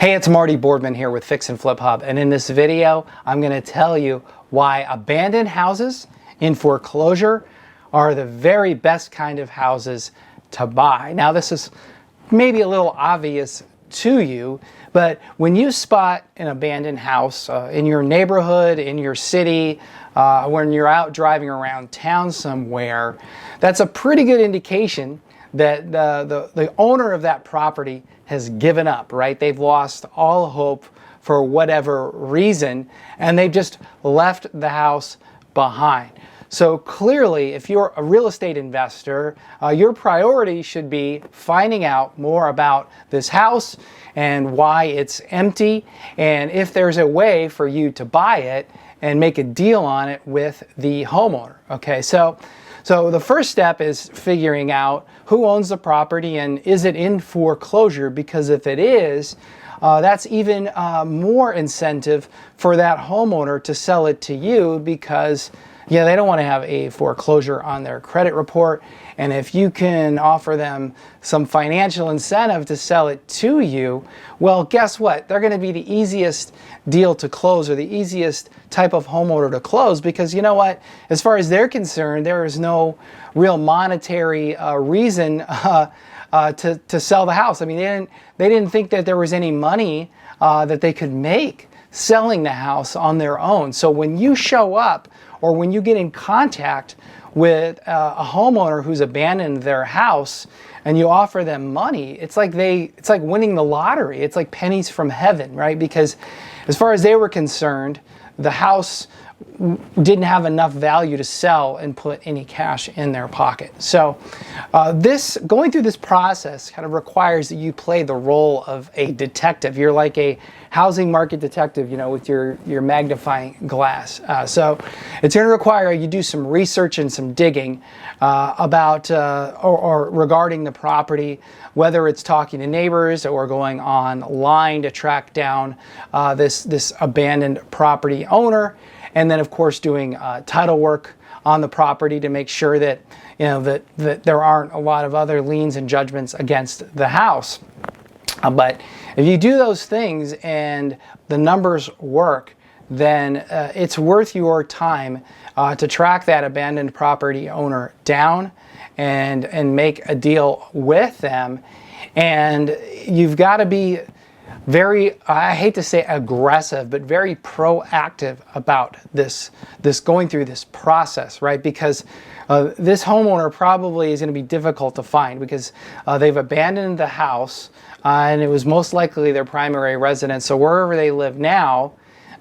Hey, it's Marty Boardman here with Fix and Flip Hub, and in this video I'm going to tell you why abandoned houses in foreclosure are the very best kind of houses to buy. Now this is maybe a little obvious to you, but when you spot an abandoned house in your neighborhood, in your city, when you're out driving around town somewhere, that's a pretty good indication that the owner of that property has given up, right? They've lost all hope for whatever reason, and they've just left the house behind. So clearly, if you're a real estate investor, your priority should be finding out more about this house and why it's empty, and if there's a way for you to buy it and make a deal on it with the homeowner. Okay, so the first step is figuring out who owns the property and is it in foreclosure, because if it is, that's even more incentive for that homeowner to sell it to you, because they don't want to have a foreclosure on their credit report. And if you can offer them some financial incentive to sell it to you, well, guess what? They're going to be the easiest deal to close, or the easiest type of homeowner to close, because you know what? As far as they're concerned, there is no real monetary reason to sell the house. I mean, they didn't think that there was any money that they could make selling the house on their own. So when you show up, or when you get in contact with a homeowner who's abandoned their house and you offer them money, it's like winning the lottery. It's like pennies from heaven, right? Because as far as they were concerned, the house didn't have enough value to sell and put any cash in their pocket. So going through this process kind of requires that you play the role of a detective. You're like a housing market detective, with your magnifying glass. So it's going to require you do some research and some digging about or regarding the property, whether it's talking to neighbors or going online to track down this abandoned property owner. And then, of course, doing title work on the property to make sure that that there aren't a lot of other liens and judgments against the house. But if you do those things and the numbers work, then it's worth your time to track that abandoned property owner down and make a deal with them. And you've got to be very, I hate to say aggressive, but very proactive about this going through this process, right? Because this homeowner probably is going to be difficult to find, because they've abandoned the house and it was most likely their primary residence. So wherever they live now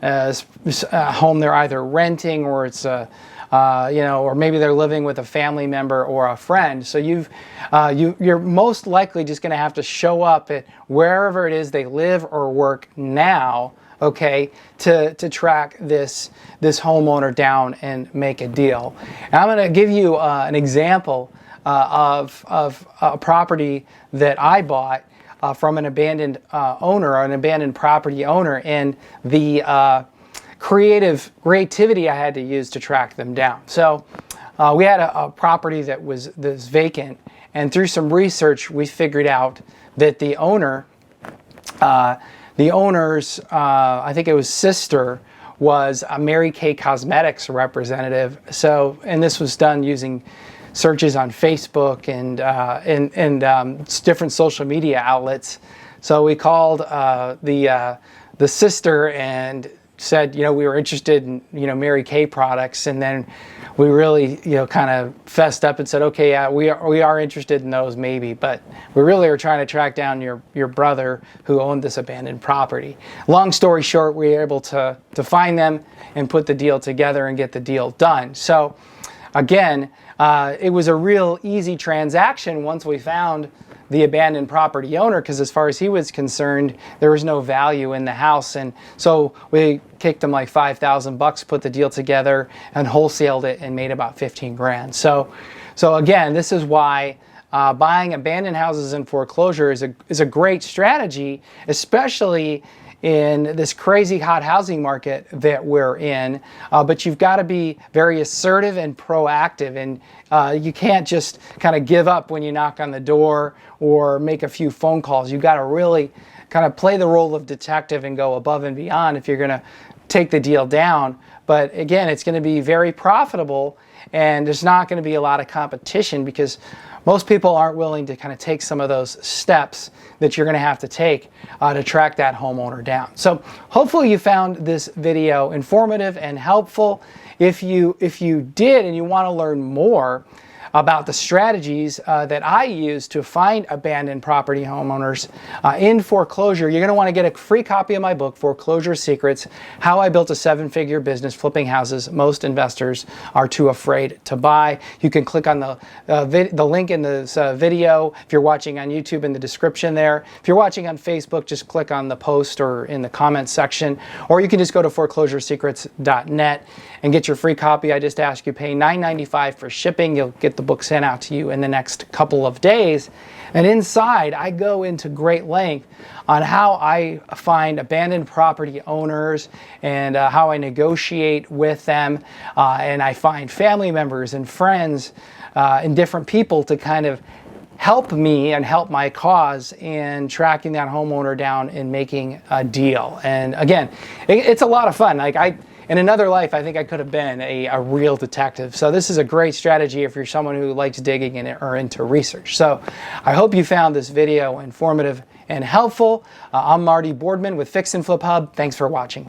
is a home they're either renting, or it's or maybe they're living with a family member or a friend. So you're most likely just going to have to show up at wherever it is they live or work now, okay, to track this homeowner down and make a deal. And I'm going to give you an example of a property that I bought from an abandoned owner, or an abandoned property owner, and the creativity I had to use to track them down. So we had a property that was vacant, and through some research we figured out that the owner's I think it was sister was a Mary Kay Cosmetics representative. So, and this was done using searches on Facebook and different social media outlets. So we called the sister and said, we were interested in, Mary Kay products. And then we really, kind of fessed up and said, okay, yeah, we are interested in those maybe, but we really are trying to track down your brother who owned this abandoned property. Long story short, we were able to find them and put the deal together and get the deal done. So again, it was a real easy transaction once we found the abandoned property owner, because as far as he was concerned, there was no value in the house. And so we kicked him like $5,000, put the deal together and wholesaled it and made about 15 grand. So again, this is why buying abandoned houses in foreclosure is a great strategy, especially in this crazy hot housing market that we're in. But you've got to be very assertive and proactive, and you can't just kind of give up when you knock on the door or make a few phone calls. You've got to really kind of play the role of detective and go above and beyond if you're going to take the deal down. But again, it's going to be very profitable, and there's not going to be a lot of competition because most people aren't willing to kind of take some of those steps that you're going to have to take to track that homeowner down. So hopefully you found this video informative and helpful. If you did and you want to learn more about the strategies that I use to find abandoned property homeowners in foreclosure, you're going to want to get a free copy of my book, Foreclosure Secrets: How I Built a Seven-Figure Business Flipping Houses Most Investors Are Too Afraid to Buy. You can click on the link in this video if you're watching on YouTube in the description there. If you're watching on Facebook, just click on the post or in the comments section, or you can just go to foreclosuresecrets.net and get your free copy. I just ask you pay $9.95 for shipping. You'll get the book sent out to you in the next couple of days. And inside, I go into great length on how I find abandoned property owners and how I negotiate with them. And I find family members and friends and different people to kind of help me and help my cause in tracking that homeowner down and making a deal. And again, it's a lot of fun. In another life, I think I could have been a real detective. So this is a great strategy if you're someone who likes digging in or into research. So I hope you found this video informative and helpful. I'm Marty Boardman with Fix and Flip Hub. Thanks for watching.